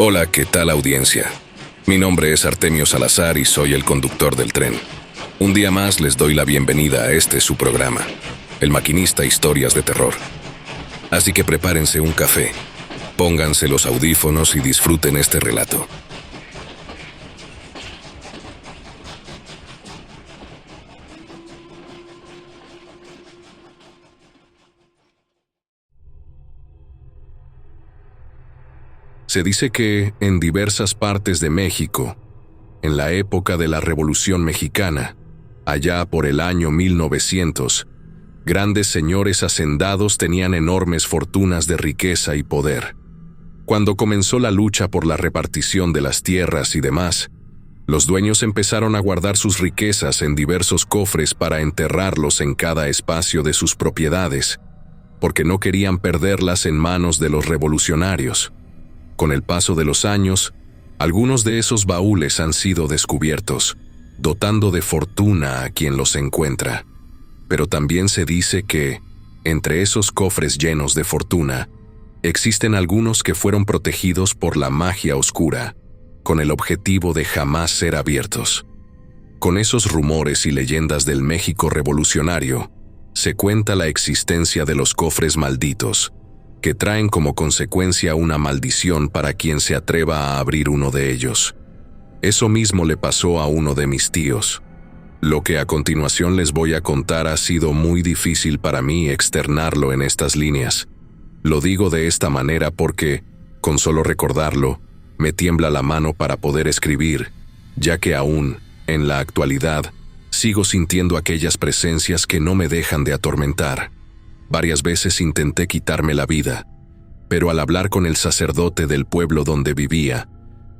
Hola, ¿qué tal audiencia? Mi nombre es Artemio Salazar y soy el conductor del tren. Un día más les doy la bienvenida a este su programa, El Maquinista Historias de Terror. Así que prepárense un café, pónganse los audífonos y disfruten este relato. Se dice que en diversas partes de México, en la época de la Revolución Mexicana, allá por el año 1900, grandes señores hacendados tenían enormes fortunas de riqueza y poder. Cuando comenzó la lucha por la repartición de las tierras y demás, los dueños empezaron a guardar sus riquezas en diversos cofres para enterrarlos en cada espacio de sus propiedades, porque no querían perderlas en manos de los revolucionarios. Con el paso de los años, algunos de esos baúles han sido descubiertos, dotando de fortuna a quien los encuentra. Pero también se dice que, entre esos cofres llenos de fortuna, existen algunos que fueron protegidos por la magia oscura, con el objetivo de jamás ser abiertos. Con esos rumores y leyendas del México revolucionario, se cuenta la existencia de los cofres malditos, que traen como consecuencia una maldición para quien se atreva a abrir uno de ellos. Eso mismo le pasó a uno de mis tíos. Lo que a continuación les voy a contar ha sido muy difícil para mí externarlo en estas líneas. Lo digo de esta manera porque, con solo recordarlo, me tiembla la mano para poder escribir, ya que aún, en la actualidad, sigo sintiendo aquellas presencias que no me dejan de atormentar. Varias veces intenté quitarme la vida, pero al hablar con el sacerdote del pueblo donde vivía,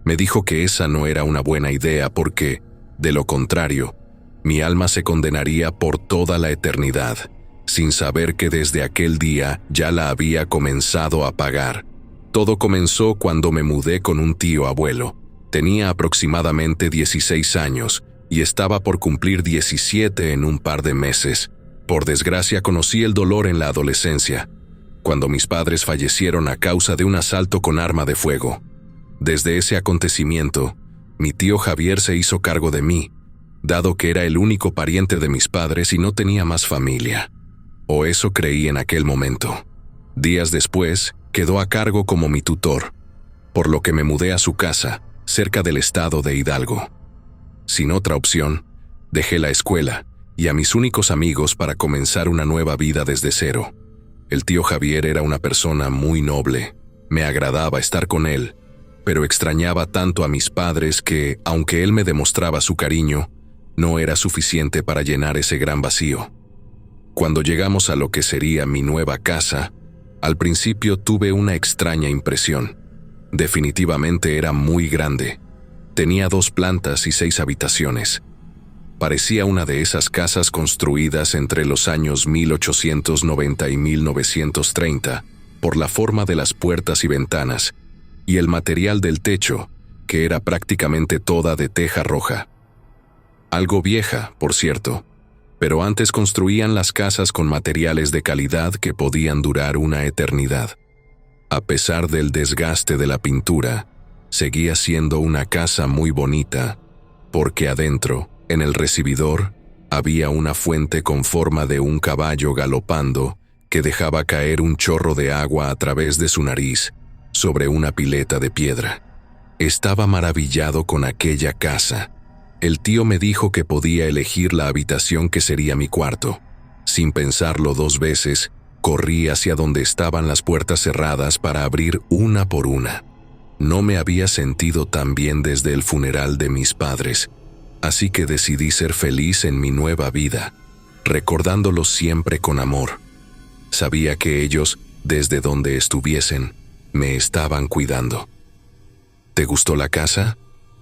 me dijo que esa no era una buena idea porque, de lo contrario, mi alma se condenaría por toda la eternidad, sin saber que desde aquel día ya la había comenzado a pagar. Todo comenzó cuando me mudé con un tío abuelo. Tenía aproximadamente 16 años y estaba por cumplir 17 en un par de meses. Por desgracia conocí el dolor en la adolescencia, cuando mis padres fallecieron a causa de un asalto con arma de fuego. Desde ese acontecimiento, mi tío Javier se hizo cargo de mí, dado que era el único pariente de mis padres y no tenía más familia. O eso creí en aquel momento. Días después, quedó a cargo como mi tutor, por lo que me mudé a su casa, cerca del estado de Hidalgo. Sin otra opción, dejé la escuela y a mis únicos amigos para comenzar una nueva vida desde cero. El tío Javier era una persona muy noble. Me agradaba estar con él, pero extrañaba tanto a mis padres que, aunque él me demostraba su cariño, no era suficiente para llenar ese gran vacío. Cuando llegamos a lo que sería mi nueva casa, al principio tuve una extraña impresión. Definitivamente era muy grande. Tenía 2 plantas y 6 habitaciones. Parecía una de esas casas construidas entre los años 1890 y 1930, por la forma de las puertas y ventanas, y el material del techo, que era prácticamente toda de teja roja. Algo vieja, por cierto, pero antes construían las casas con materiales de calidad que podían durar una eternidad. A pesar del desgaste de la pintura, seguía siendo una casa muy bonita, porque adentro, en el recibidor, había una fuente con forma de un caballo galopando que dejaba caer un chorro de agua a través de su nariz sobre una pileta de piedra. Estaba maravillado con aquella casa. El tío me dijo que podía elegir la habitación que sería mi cuarto. Sin pensarlo 2 veces, corrí hacia donde estaban las puertas cerradas para abrir una por una. No me había sentido tan bien desde el funeral de mis padres, así que decidí ser feliz en mi nueva vida, recordándolos siempre con amor. Sabía que ellos, desde donde estuviesen, me estaban cuidando. ¿Te gustó la casa?,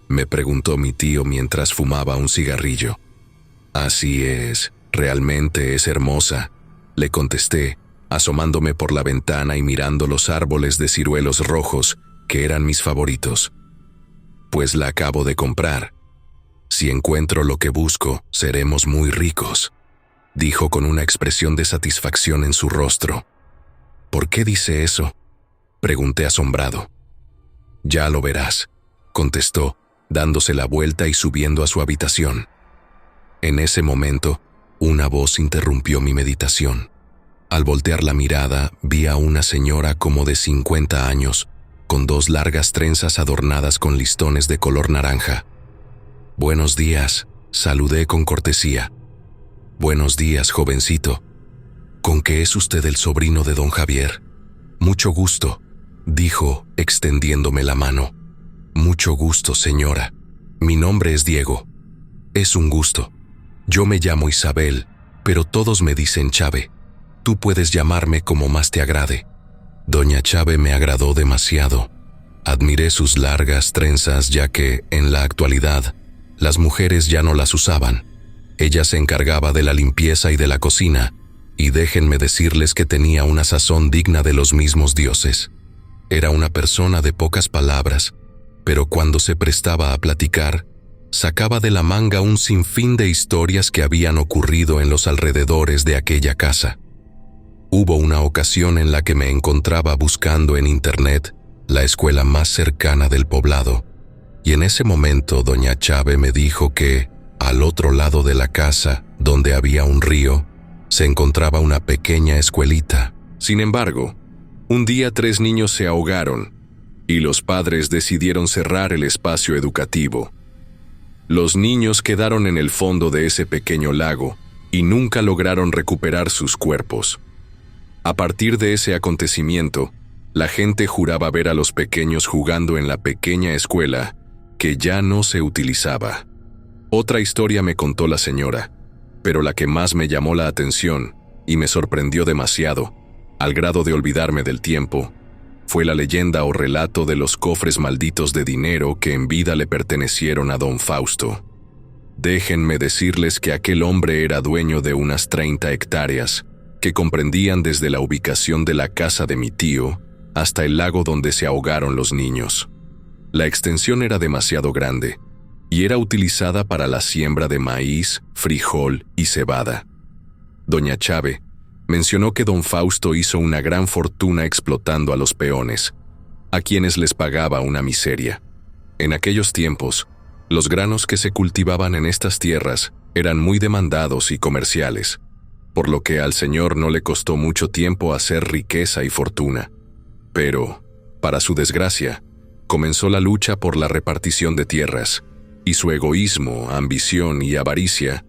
me preguntó mi tío mientras fumaba un cigarrillo. Así es, realmente es hermosa, le contesté, asomándome por la ventana y mirando los árboles de ciruelos rojos, que eran mis favoritos. Pues la acabo de comprar. Si encuentro lo que busco, seremos muy ricos, dijo con una expresión de satisfacción en su rostro. ¿Por qué dice eso?, pregunté asombrado. Ya lo verás, contestó, dándose la vuelta y subiendo a su habitación. En ese momento, una voz interrumpió mi meditación. Al voltear la mirada, vi a una señora como de 50 años, con 2 largas trenzas adornadas con listones de color naranja. «Buenos días», saludé con cortesía. «Buenos días, jovencito. ¿Con qué es usted el sobrino de don Javier?» «Mucho gusto», dijo, extendiéndome la mano. «Mucho gusto, señora. Mi nombre es Diego». «Es un gusto. Yo me llamo Isabel, pero todos me dicen Chave. Tú puedes llamarme como más te agrade». Doña Chave me agradó demasiado. Admiré sus largas trenzas, ya que, en la actualidad, las mujeres ya no las usaban. Ella se encargaba de la limpieza y de la cocina, y déjenme decirles que tenía una sazón digna de los mismos dioses. Era una persona de pocas palabras, pero cuando se prestaba a platicar, sacaba de la manga un sinfín de historias que habían ocurrido en los alrededores de aquella casa. Hubo una ocasión en la que me encontraba buscando en internet la escuela más cercana del poblado, y en ese momento doña Chave me dijo que, al otro lado de la casa, donde había un río, se encontraba una pequeña escuelita. Sin embargo, un día 3 niños se ahogaron, y los padres decidieron cerrar el espacio educativo. Los niños quedaron en el fondo de ese pequeño lago, y nunca lograron recuperar sus cuerpos. A partir de ese acontecimiento, la gente juraba ver a los pequeños jugando en la pequeña escuela, que ya no se utilizaba. Otra historia me contó la señora, pero la que más me llamó la atención y me sorprendió demasiado, al grado de olvidarme del tiempo, fue la leyenda o relato de los cofres malditos de dinero que en vida le pertenecieron a don Fausto. Déjenme decirles que aquel hombre era dueño de unas 30 hectáreas, que comprendían desde la ubicación de la casa de mi tío hasta el lago donde se ahogaron los niños. La extensión era demasiado grande y era utilizada para la siembra de maíz, frijol y cebada. Doña Chave mencionó que don Fausto hizo una gran fortuna explotando a los peones, a quienes les pagaba una miseria. En aquellos tiempos, los granos que se cultivaban en estas tierras eran muy demandados y comerciales, por lo que al señor no le costó mucho tiempo hacer riqueza y fortuna. Pero, para su desgracia, comenzó la lucha por la repartición de tierras, y su egoísmo, ambición y avaricia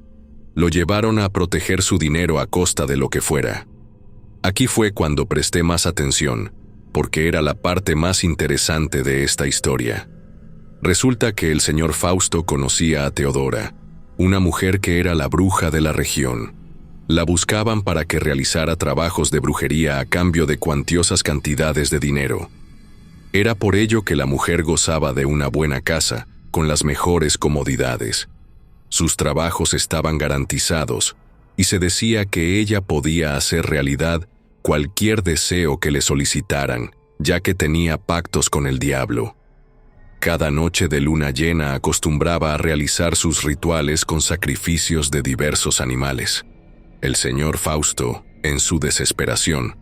lo llevaron a proteger su dinero a costa de lo que fuera. Aquí fue cuando presté más atención, porque era la parte más interesante de esta historia. Resulta que el señor Fausto conocía a Teodora, una mujer que era la bruja de la región. La buscaban para que realizara trabajos de brujería a cambio de cuantiosas cantidades de dinero. Era por ello que la mujer gozaba de una buena casa, con las mejores comodidades. Sus trabajos estaban garantizados, y se decía que ella podía hacer realidad cualquier deseo que le solicitaran, ya que tenía pactos con el diablo. Cada noche de luna llena acostumbraba a realizar sus rituales con sacrificios de diversos animales. El señor Fausto, en su desesperación,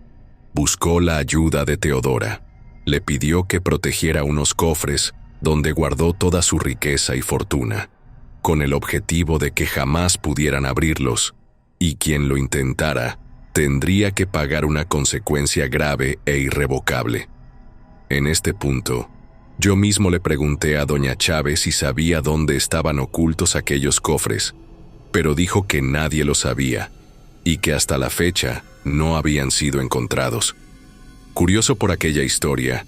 buscó la ayuda de Teodora. Le pidió que protegiera unos cofres donde guardó toda su riqueza y fortuna, con el objetivo de que jamás pudieran abrirlos, y quien lo intentara tendría que pagar una consecuencia grave e irrevocable. En este punto, yo mismo le pregunté a doña Chávez si sabía dónde estaban ocultos aquellos cofres, pero dijo que nadie lo sabía, y que hasta la fecha no habían sido encontrados. Curioso por aquella historia,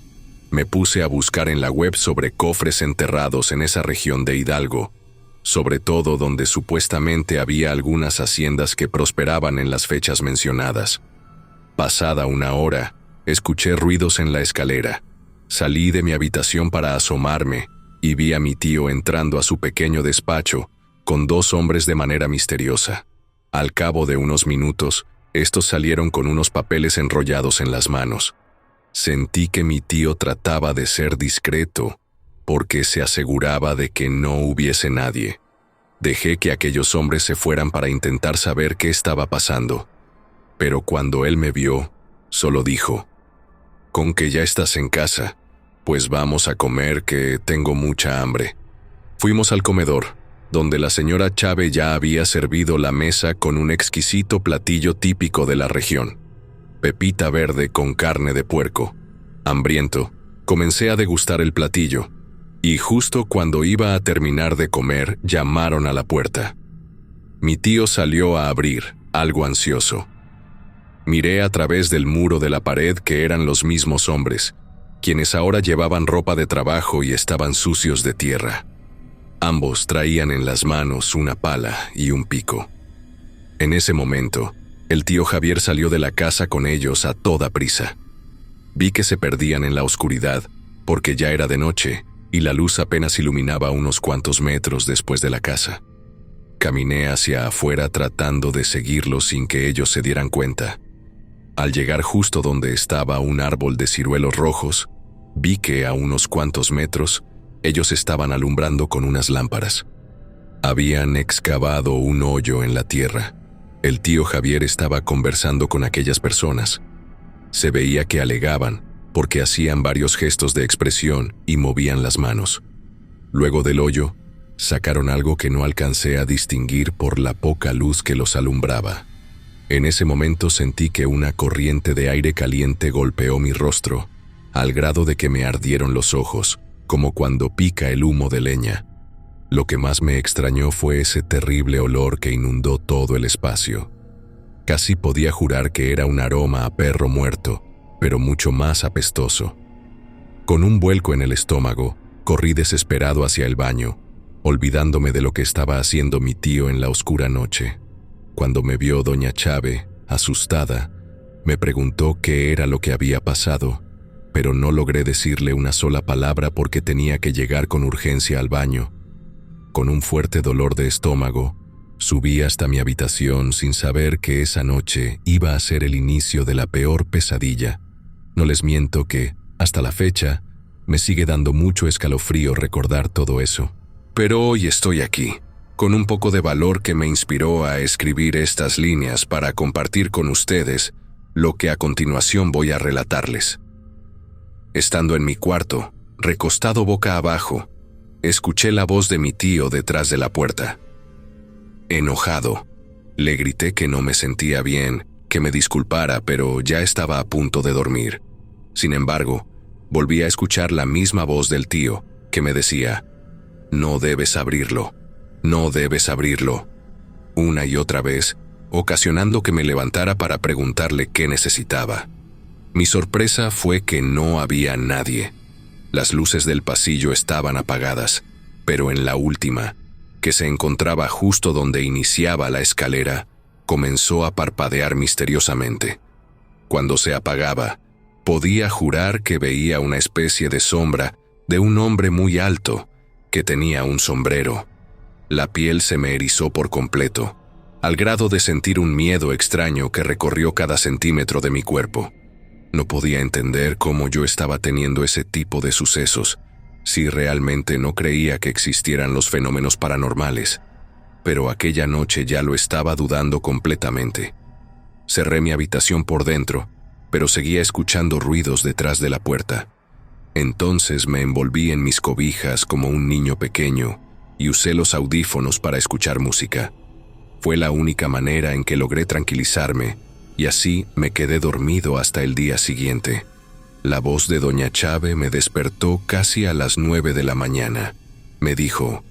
me puse a buscar en la web sobre cofres enterrados en esa región de Hidalgo, sobre todo donde supuestamente había algunas haciendas que prosperaban en las fechas mencionadas. Pasada una hora, escuché ruidos en la escalera. Salí de mi habitación para asomarme y vi a mi tío entrando a su pequeño despacho con 2 hombres de manera misteriosa. Al cabo de unos minutos, estos salieron con unos papeles enrollados en las manos. Sentí que mi tío trataba de ser discreto, porque se aseguraba de que no hubiese nadie. Dejé que aquellos hombres se fueran para intentar saber qué estaba pasando. Pero cuando él me vio, solo dijo: «Con que ya estás en casa, Pues vamos a comer, que tengo mucha hambre. Fuimos al comedor, donde la señora Chávez ya había servido la mesa con un exquisito platillo típico de la región: pepita verde con carne de puerco. Hambriento, comencé a degustar el platillo, y justo cuando iba a terminar de comer, llamaron a la puerta. Mi tío salió a abrir, algo ansioso. Miré a través del muro de la pared que eran los mismos hombres, quienes ahora llevaban ropa de trabajo y estaban sucios de tierra. Ambos traían en las manos una pala y un pico. En ese momento, el tío Javier salió de la casa con ellos a toda prisa. Vi que se perdían en la oscuridad, porque ya era de noche y la luz apenas iluminaba unos cuantos metros después de la casa. Caminé hacia afuera tratando de seguirlos sin que ellos se dieran cuenta. Al llegar justo donde estaba un árbol de ciruelos rojos, vi que a unos cuantos metros ellos estaban alumbrando con unas lámparas. Habían excavado un hoyo en la tierra. El tío Javier estaba conversando con aquellas personas. Se veía que alegaban, porque hacían varios gestos de expresión y movían las manos. Luego del hoyo, sacaron algo que no alcancé a distinguir por la poca luz que los alumbraba. En ese momento sentí que una corriente de aire caliente golpeó mi rostro, al grado de que me ardieron los ojos, como cuando pica el humo de leña. Lo que más me extrañó fue ese terrible olor que inundó todo el espacio. Casi podía jurar que era un aroma a perro muerto, pero mucho más apestoso. Con un vuelco en el estómago, corrí desesperado hacia el baño, olvidándome de lo que estaba haciendo mi tío en la oscura noche. Cuando me vio doña Chávez, asustada, me preguntó qué era lo que había pasado, pero no logré decirle una sola palabra porque tenía que llegar con urgencia al baño. Con un fuerte dolor de estómago, subí hasta mi habitación sin saber que esa noche iba a ser el inicio de la peor pesadilla. No les miento que, hasta la fecha, me sigue dando mucho escalofrío recordar todo eso. Pero hoy estoy aquí, con un poco de valor que me inspiró a escribir estas líneas para compartir con ustedes lo que a continuación voy a relatarles. Estando en mi cuarto, recostado boca abajo, escuché la voz de mi tío detrás de la puerta. Enojado, le grité que no me sentía bien, que me disculpara, pero ya estaba a punto de dormir. Sin embargo, volví a escuchar la misma voz del tío, que me decía: «No debes abrirlo, no debes abrirlo», una y otra vez, ocasionando que me levantara para preguntarle qué necesitaba. Mi sorpresa fue que no había nadie. Las luces del pasillo estaban apagadas, pero en la última, que se encontraba justo donde iniciaba la escalera, comenzó a parpadear misteriosamente. Cuando se apagaba, podía jurar que veía una especie de sombra de un hombre muy alto, que tenía un sombrero. La piel se me erizó por completo, al grado de sentir un miedo extraño que recorrió cada centímetro de mi cuerpo. No podía entender cómo yo estaba teniendo ese tipo de sucesos, si realmente no creía que existieran los fenómenos paranormales, pero aquella noche ya lo estaba dudando completamente. Cerré mi habitación por dentro, pero seguía escuchando ruidos detrás de la puerta. Entonces me envolví en mis cobijas como un niño pequeño y usé los audífonos para escuchar música. Fue la única manera en que logré tranquilizarme, y así me quedé dormido hasta el día siguiente. La voz de doña Chávez me despertó casi a las 9 de la mañana. Me dijo: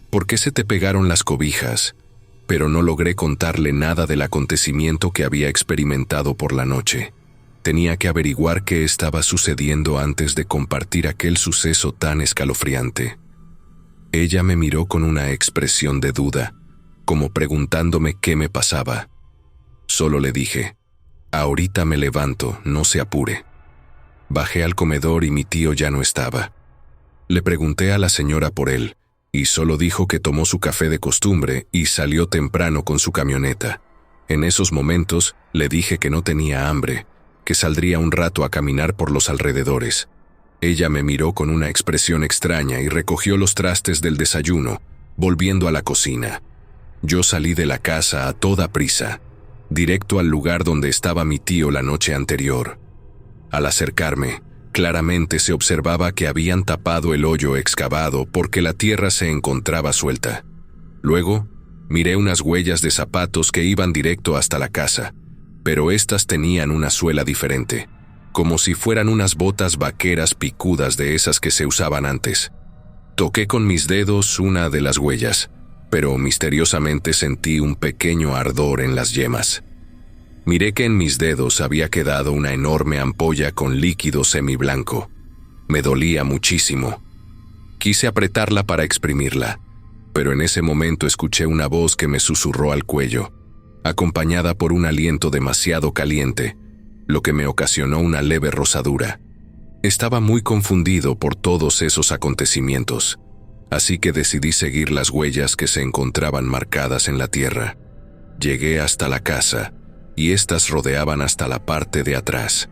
«¿Por qué se te pegaron las cobijas?», pero no logré contarle nada del acontecimiento que había experimentado por la noche. Tenía que averiguar qué estaba sucediendo antes de compartir aquel suceso tan escalofriante. Ella me miró con una expresión de duda, como preguntándome qué me pasaba. Solo le dije: «Ahorita me levanto, no se apure». Bajé al comedor y mi tío ya no estaba. Le pregunté a la señora por él, y solo dijo que tomó su café de costumbre y salió temprano con su camioneta. En esos momentos le dije que no tenía hambre, que saldría un rato a caminar por los alrededores. Ella me miró con una expresión extraña y recogió los trastes del desayuno, volviendo a la cocina. Yo salí de la casa a toda prisa, directo al lugar donde estaba mi tío la noche anterior. Al acercarme, Claramente se observaba que habían tapado el hoyo excavado porque la tierra se encontraba suelta. Luego, miré unas huellas de zapatos que iban directo hasta la casa, pero estas tenían una suela diferente, como si fueran unas botas vaqueras picudas de esas que se usaban antes. Toqué con mis dedos una de las huellas, pero misteriosamente sentí un pequeño ardor en las yemas. Miré que en mis dedos había quedado una enorme ampolla con líquido semiblanco. Me dolía muchísimo. Quise apretarla para exprimirla, pero en ese momento escuché una voz que me susurró al cuello, acompañada por un aliento demasiado caliente, lo que me ocasionó una leve rosadura. Estaba muy confundido por todos esos acontecimientos, así que decidí seguir las huellas que se encontraban marcadas en la tierra. Llegué hasta la casa, y éstas rodeaban hasta la parte de atrás.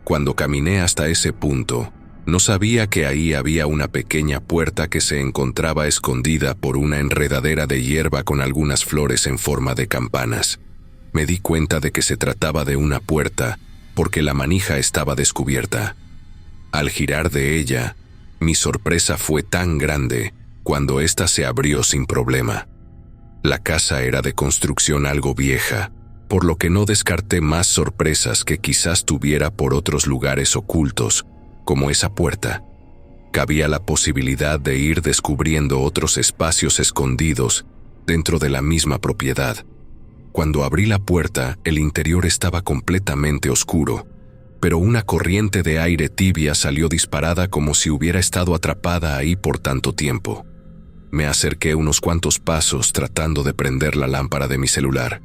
Cuando caminé hasta ese punto, no sabía que ahí había una pequeña puerta que se encontraba escondida por una enredadera de hierba con algunas flores en forma de campanas. Me di cuenta de que se trataba de una puerta porque la manija estaba descubierta. Al girar de ella, mi sorpresa fue tan grande cuando ésta se abrió sin problema. La casa era de construcción algo vieja, por lo que no descarté más sorpresas que quizás tuviera por otros lugares ocultos, como esa puerta. Cabía la posibilidad de ir descubriendo otros espacios escondidos dentro de la misma propiedad. Cuando abrí la puerta, el interior estaba completamente oscuro, pero una corriente de aire tibia salió disparada como si hubiera estado atrapada ahí por tanto tiempo. Me acerqué unos cuantos pasos tratando de prender la lámpara de mi celular,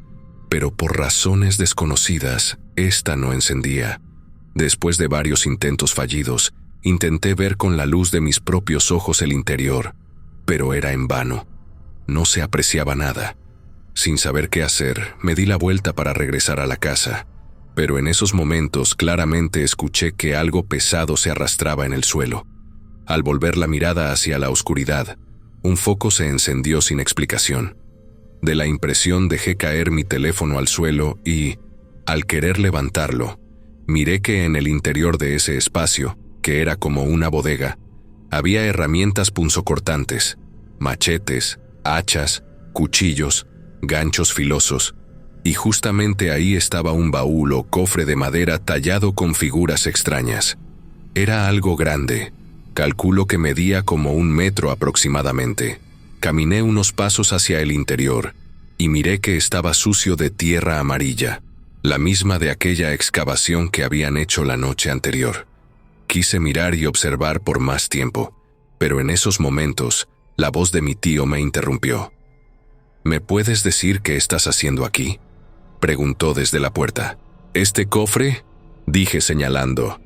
pero por razones desconocidas, esta no encendía. Después de varios intentos fallidos, intenté ver con la luz de mis propios ojos el interior, pero era en vano. No se apreciaba nada. Sin saber qué hacer, me di la vuelta para regresar a la casa, pero en esos momentos claramente escuché que algo pesado se arrastraba en el suelo. Al volver la mirada hacia la oscuridad, un foco se encendió sin explicación. De la impresión dejé caer mi teléfono al suelo y, al querer levantarlo, miré que en el interior de ese espacio, que era como una bodega, había herramientas punzocortantes, machetes, hachas, cuchillos, ganchos filosos, y justamente ahí estaba un baúl o cofre de madera tallado con figuras extrañas. Era algo grande, calculo que medía como 1 metro aproximadamente. Caminé unos pasos hacia el interior y miré que estaba sucio de tierra amarilla, la misma de aquella excavación que habían hecho la noche anterior. Quise mirar y observar por más tiempo, pero en esos momentos, la voz de mi tío me interrumpió. ¿Me puedes decir qué estás haciendo aquí?, preguntó desde la puerta. ¿Este cofre?, dije señalando.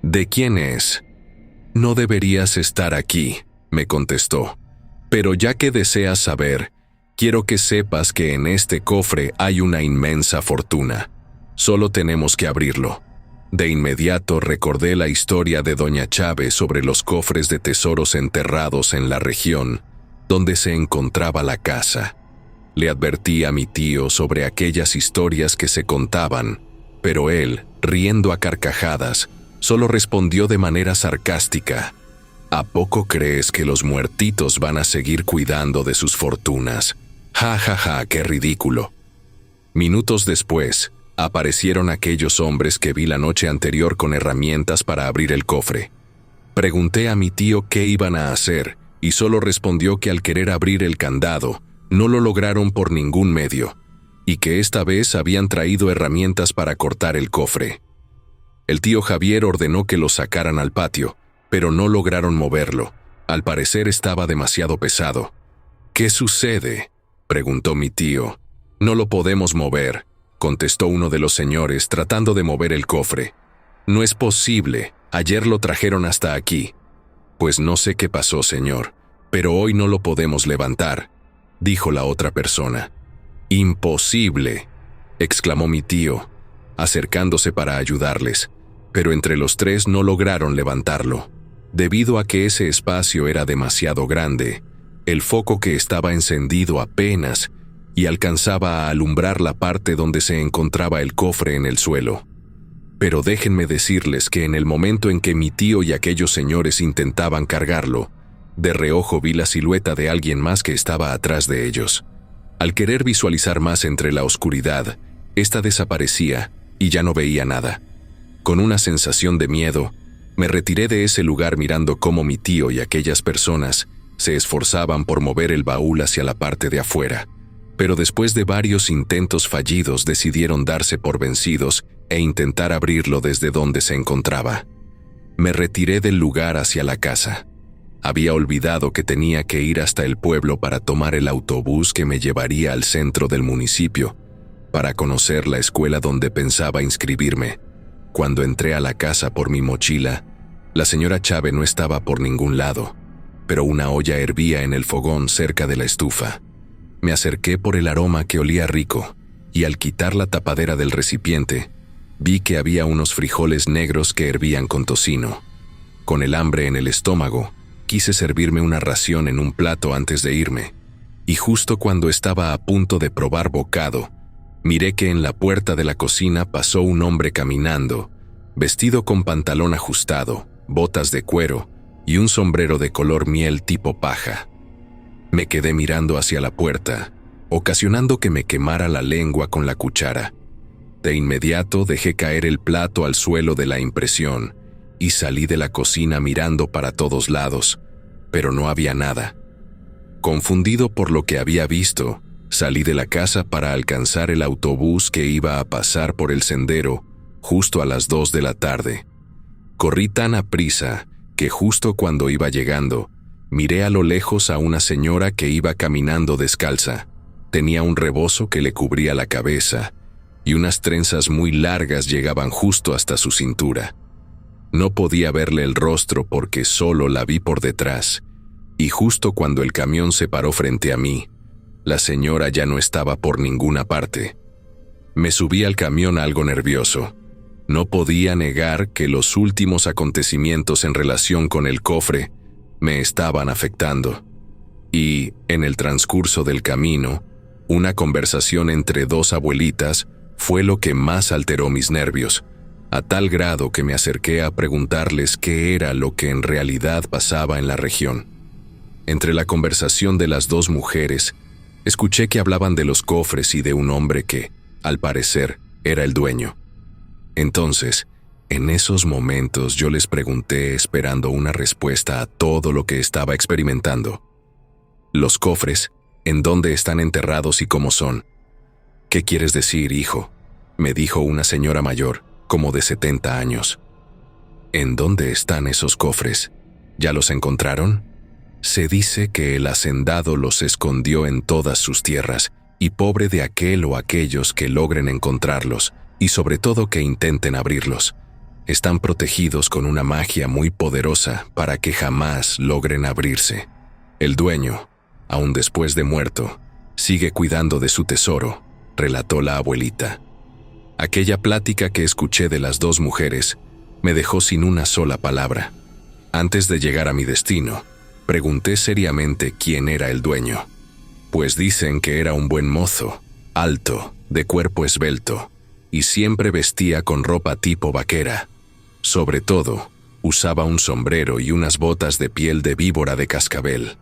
¿De quién es? No deberías estar aquí, me contestó. Pero ya que deseas saber, quiero que sepas que en este cofre hay una inmensa fortuna. Solo tenemos que abrirlo. De inmediato recordé la historia de Doña Chávez sobre los cofres de tesoros enterrados en la región donde se encontraba la casa. Le advertí a mi tío sobre aquellas historias que se contaban, pero él, riendo a carcajadas, solo respondió de manera sarcástica: ¿A poco crees que los muertitos van a seguir cuidando de sus fortunas? Ja, ja, ja, qué ridículo. Minutos después, aparecieron aquellos hombres que vi la noche anterior con herramientas para abrir el cofre. Pregunté a mi tío qué iban a hacer, y solo respondió que al querer abrir el candado, no lo lograron por ningún medio, y que esta vez habían traído herramientas para cortar el cofre. El tío Javier ordenó que lo sacaran al patio, pero no lograron moverlo. Al parecer estaba demasiado pesado. ¿Qué sucede?, preguntó mi tío. No lo podemos mover, contestó uno de los señores tratando de mover el cofre. No es posible, ayer lo trajeron hasta aquí. Pues no sé qué pasó, señor, pero hoy no lo podemos levantar, dijo la otra persona. Imposible, exclamó mi tío, acercándose para ayudarles, pero entre los tres no lograron levantarlo. Debido a que ese espacio era demasiado grande, el foco que estaba encendido apenas y alcanzaba a alumbrar la parte donde se encontraba el cofre en el suelo. Pero déjenme decirles que en el momento en que mi tío y aquellos señores intentaban cargarlo, de reojo vi la silueta de alguien más que estaba atrás de ellos. Al querer visualizar más entre la oscuridad, esta desaparecía y ya no veía nada. Con una sensación de miedo, me retiré de ese lugar mirando cómo mi tío y aquellas personas se esforzaban por mover el baúl hacia la parte de afuera, pero después de varios intentos fallidos decidieron darse por vencidos e intentar abrirlo desde donde se encontraba. Me retiré del lugar hacia la casa. Había olvidado que tenía que ir hasta el pueblo para tomar el autobús que me llevaría al centro del municipio, para conocer la escuela donde pensaba inscribirme. Cuando entré a la casa por mi mochila, la señora Chávez no estaba por ningún lado, pero una olla hervía en el fogón cerca de la estufa. Me acerqué por el aroma que olía rico, y al quitar la tapadera del recipiente, vi que había unos frijoles negros que hervían con tocino. Con el hambre en el estómago, quise servirme una ración en un plato antes de irme, y justo cuando estaba a punto de probar bocado, miré que en la puerta de la cocina pasó un hombre caminando, vestido con pantalón ajustado, botas de cuero y un sombrero de color miel tipo paja. Me quedé mirando hacia la puerta, ocasionando que me quemara la lengua con la cuchara. De inmediato dejé caer el plato al suelo de la impresión y salí de la cocina mirando para todos lados, pero no había nada. Confundido por lo que había visto, salí de la casa para alcanzar el autobús que iba a pasar por el sendero justo a las 2 de la tarde. Corrí tan aprisa que justo cuando iba llegando, miré a lo lejos a una señora que iba caminando descalza. Tenía un rebozo que le cubría la cabeza y unas trenzas muy largas llegaban justo hasta su cintura. No podía verle el rostro porque solo la vi por detrás, y justo cuando el camión se paró frente a mí, la señora ya no estaba por ninguna parte. Me subí al camión algo nervioso. No podía negar que los últimos acontecimientos en relación con el cofre me estaban afectando. Y, en el transcurso del camino, una conversación entre dos abuelitas fue lo que más alteró mis nervios, a tal grado que me acerqué a preguntarles qué era lo que en realidad pasaba en la región. Entre la conversación de las dos mujeres, escuché que hablaban de los cofres y de un hombre que, al parecer, era el dueño. Entonces, en esos momentos yo les pregunté esperando una respuesta a todo lo que estaba experimentando. ¿Los cofres? ¿En dónde están enterrados y cómo son? ¿Qué quieres decir, hijo?, me dijo una señora mayor, como de 70 años. ¿En dónde están esos cofres? ¿Ya los encontraron? Se dice que el hacendado los escondió en todas sus tierras, y pobre de aquel o aquellos que logren encontrarlos, y sobre todo que intenten abrirlos. Están protegidos con una magia muy poderosa para que jamás logren abrirse. El dueño, aun después de muerto, sigue cuidando de su tesoro, relató la abuelita. Aquella plática que escuché de las dos mujeres me dejó sin una sola palabra. Antes de llegar a mi destino, pregunté seriamente quién era el dueño, pues dicen que era un buen mozo, alto, de cuerpo esbelto, y siempre vestía con ropa tipo vaquera. Sobre todo, usaba un sombrero y unas botas de piel de víbora de cascabel.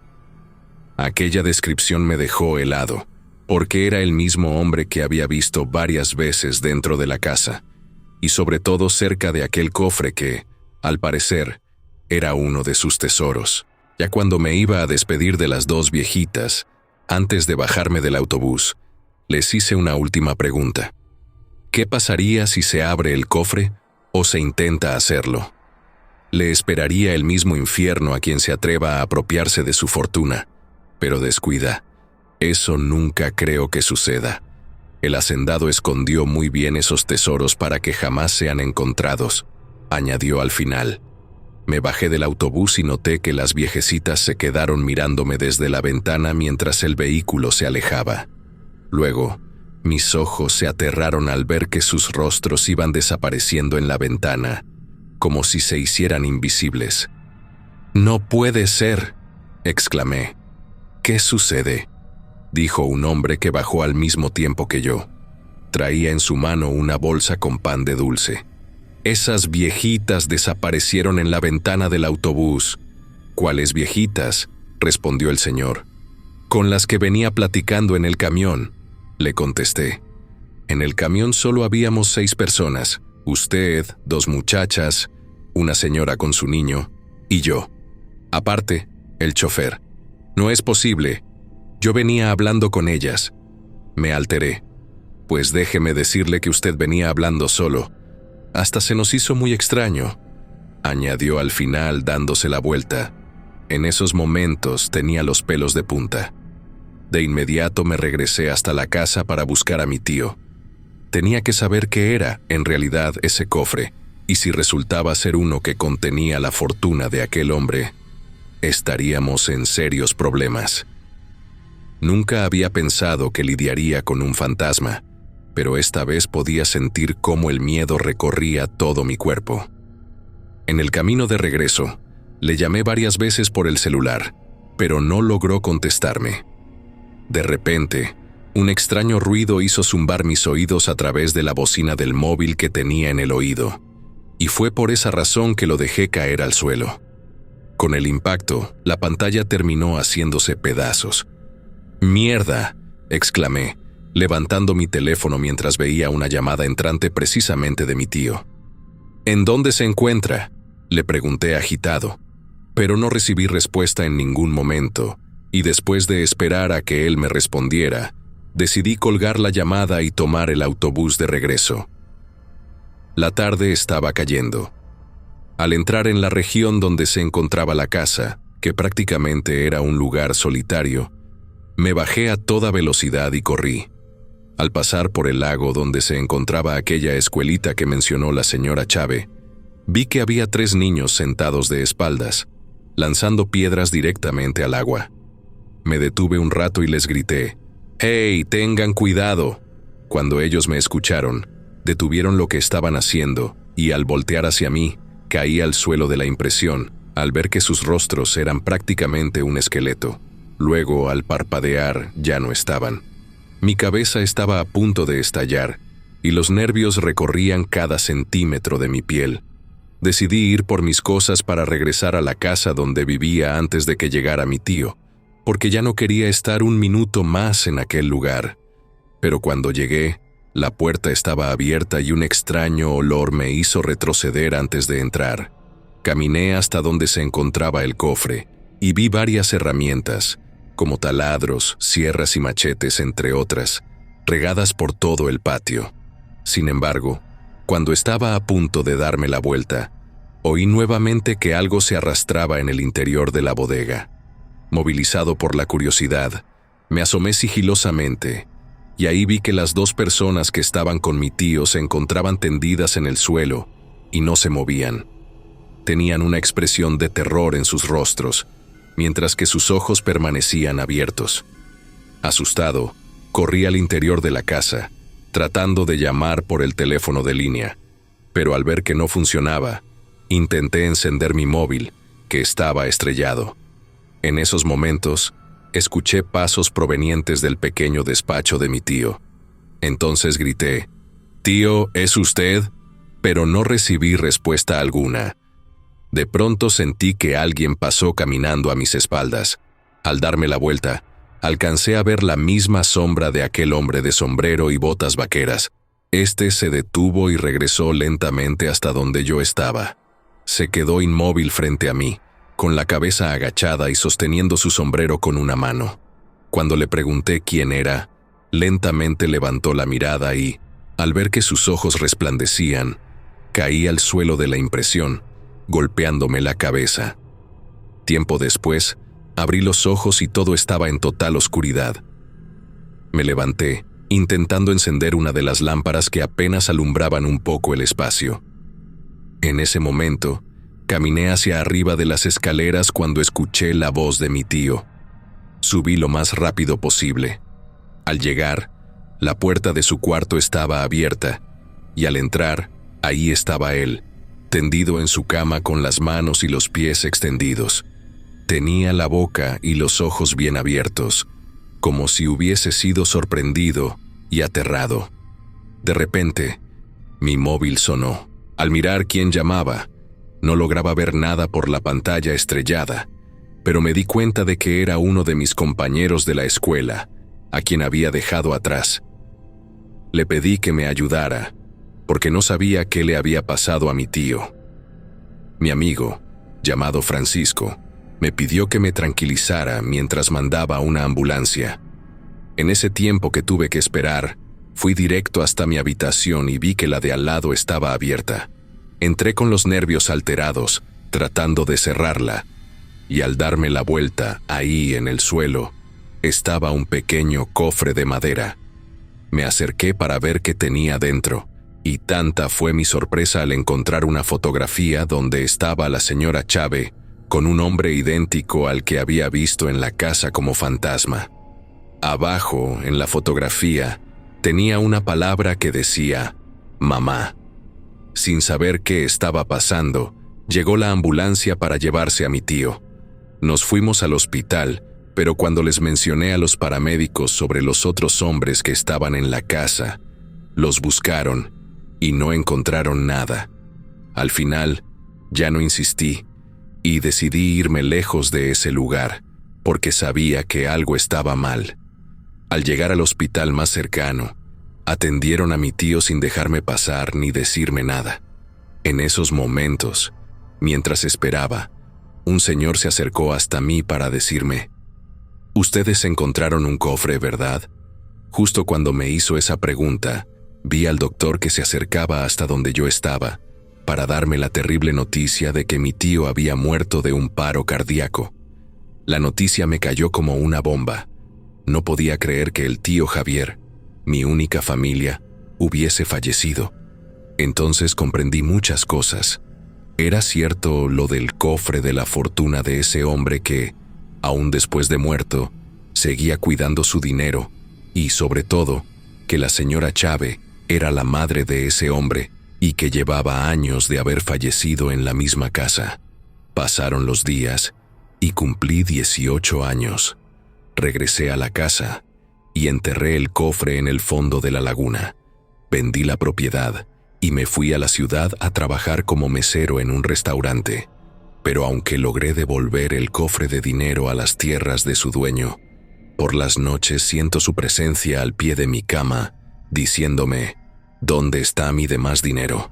Aquella descripción me dejó helado, porque era el mismo hombre que había visto varias veces dentro de la casa, y sobre todo cerca de aquel cofre que, al parecer, era uno de sus tesoros. Ya cuando me iba a despedir de las dos viejitas, antes de bajarme del autobús, les hice una última pregunta. ¿Qué pasaría si se abre el cofre o se intenta hacerlo? Le esperaría el mismo infierno a quien se atreva a apropiarse de su fortuna, pero descuida. Eso nunca creo que suceda. El hacendado escondió muy bien esos tesoros para que jamás sean encontrados, añadió al final. Me bajé del autobús y noté que las viejecitas se quedaron mirándome desde la ventana mientras el vehículo se alejaba. Luego, mis ojos se aterraron al ver que sus rostros iban desapareciendo en la ventana, como si se hicieran invisibles. «¡No puede ser!», exclamé. «¿Qué sucede?», dijo un hombre que bajó al mismo tiempo que yo. Traía en su mano una bolsa con pan de dulce. Esas viejitas desaparecieron en la ventana del autobús. ¿Cuáles viejitas?, respondió el señor. Con las que venía platicando en el camión, le contesté. En el camión solo habíamos 6 personas, usted, 2 muchachas, una señora con su niño y yo. Aparte, el chofer. No es posible. Yo venía hablando con ellas. Me alteré. Pues déjeme decirle que usted venía hablando solo. Hasta se nos hizo muy extraño, añadió al final dándose la vuelta. En esos momentos tenía los pelos de punta. De inmediato me regresé hasta la casa para buscar a mi tío. Tenía que saber qué era, en realidad, ese cofre, y si resultaba ser uno que contenía la fortuna de aquel hombre, estaríamos en serios problemas. Nunca había pensado que lidiaría con un fantasma, pero esta vez podía sentir cómo el miedo recorría todo mi cuerpo. En el camino de regreso, le llamé varias veces por el celular, pero no logró contestarme. De repente, un extraño ruido hizo zumbar mis oídos a través de la bocina del móvil que tenía en el oído, y fue por esa razón que lo dejé caer al suelo. Con el impacto, la pantalla terminó haciéndose pedazos. «¡Mierda!», exclamé, levantando mi teléfono mientras veía una llamada entrante precisamente de mi tío. «¿En dónde se encuentra?», le pregunté agitado, pero no recibí respuesta en ningún momento, y después de esperar a que él me respondiera, decidí colgar la llamada y tomar el autobús de regreso. La tarde estaba cayendo. Al entrar en la región donde se encontraba la casa, que prácticamente era un lugar solitario, me bajé a toda velocidad y corrí. Al pasar por el lago donde se encontraba aquella escuelita que mencionó la señora Chávez, vi que había 3 niños sentados de espaldas, lanzando piedras directamente al agua. Me detuve un rato y les grité, «¡Hey, tengan cuidado!». Cuando ellos me escucharon, detuvieron lo que estaban haciendo y al voltear hacia mí, caí al suelo de la impresión al ver que sus rostros eran prácticamente un esqueleto. Luego, al parpadear, ya no estaban. Mi cabeza estaba a punto de estallar y los nervios recorrían cada centímetro de mi piel. Decidí ir por mis cosas para regresar a la casa donde vivía antes de que llegara mi tío, porque ya no quería estar un minuto más en aquel lugar. Pero cuando llegué, la puerta estaba abierta y un extraño olor me hizo retroceder antes de entrar. Caminé hasta donde se encontraba el cofre y vi varias herramientas, como taladros, sierras y machetes, entre otras, regadas por todo el patio. Sin embargo, cuando estaba a punto de darme la vuelta, oí nuevamente que algo se arrastraba en el interior de la bodega. Movilizado por la curiosidad, me asomé sigilosamente, y ahí vi que las 2 personas que estaban con mi tío se encontraban tendidas en el suelo y no se movían. Tenían una expresión de terror en sus rostros, mientras que sus ojos permanecían abiertos. Asustado, corrí al interior de la casa, tratando de llamar por el teléfono de línea, pero al ver que no funcionaba, intenté encender mi móvil, que estaba estrellado. En esos momentos, escuché pasos provenientes del pequeño despacho de mi tío. Entonces grité, «Tío, ¿es usted?», pero no recibí respuesta alguna. De pronto sentí que alguien pasó caminando a mis espaldas. Al darme la vuelta, alcancé a ver la misma sombra de aquel hombre de sombrero y botas vaqueras. Este se detuvo y regresó lentamente hasta donde yo estaba. Se quedó inmóvil frente a mí, con la cabeza agachada y sosteniendo su sombrero con una mano. Cuando le pregunté quién era, lentamente levantó la mirada y, al ver que sus ojos resplandecían, caí al suelo de la impresión, golpeándome la cabeza. Tiempo después, abrí los ojos y todo estaba en total oscuridad. Me levanté, intentando encender una de las lámparas que apenas alumbraban un poco el espacio. En ese momento, caminé hacia arriba de las escaleras cuando escuché la voz de mi tío. Subí lo más rápido posible. Al llegar, la puerta de su cuarto estaba abierta, y al entrar, ahí estaba él, tendido en su cama con las manos y los pies extendidos. Tenía la boca y los ojos bien abiertos, como si hubiese sido sorprendido y aterrado. De repente, mi móvil sonó. Al mirar quién llamaba, no lograba ver nada por la pantalla estrellada, pero me di cuenta de que era uno de mis compañeros de la escuela, a quien había dejado atrás. Le pedí que me ayudara, porque no sabía qué le había pasado a mi tío. Mi amigo, llamado Francisco, me pidió que me tranquilizara mientras mandaba una ambulancia. En ese tiempo que tuve que esperar, fui directo hasta mi habitación y vi que la de al lado estaba abierta. Entré con los nervios alterados, tratando de cerrarla, y al darme la vuelta, ahí en el suelo, estaba un pequeño cofre de madera. Me acerqué para ver qué tenía dentro, y tanta fue mi sorpresa al encontrar una fotografía donde estaba la señora Chávez con un hombre idéntico al que había visto en la casa como fantasma. Abajo, en la fotografía, tenía una palabra que decía «mamá». Sin saber qué estaba pasando, llegó la ambulancia para llevarse a mi tío. Nos fuimos al hospital, pero cuando les mencioné a los paramédicos sobre los otros hombres que estaban en la casa, los buscaron y no encontraron nada. Al final, ya no insistí y decidí irme lejos de ese lugar, porque sabía que algo estaba mal. Al llegar al hospital más cercano, atendieron a mi tío sin dejarme pasar ni decirme nada. En esos momentos, mientras esperaba, un señor se acercó hasta mí para decirme: «Ustedes encontraron un cofre, ¿verdad?». Justo cuando me hizo esa pregunta, vi al doctor que se acercaba hasta donde yo estaba, para darme la terrible noticia de que mi tío había muerto de un paro cardíaco. La noticia me cayó como una bomba. No podía creer que el tío Javier, mi única familia, hubiese fallecido. Entonces comprendí muchas cosas. Era cierto lo del cofre de la fortuna de ese hombre que, aún después de muerto, seguía cuidando su dinero, y sobre todo, que la señora Chávez era la madre de ese hombre y que llevaba años de haber fallecido en la misma casa. Pasaron los días y cumplí 18 años. Regresé a la casa y enterré el cofre en el fondo de la laguna. Vendí la propiedad y me fui a la ciudad a trabajar como mesero en un restaurante. Pero aunque logré devolver el cofre de dinero a las tierras de su dueño, por las noches siento su presencia al pie de mi cama, diciéndome: «¿Dónde está mi demás dinero?».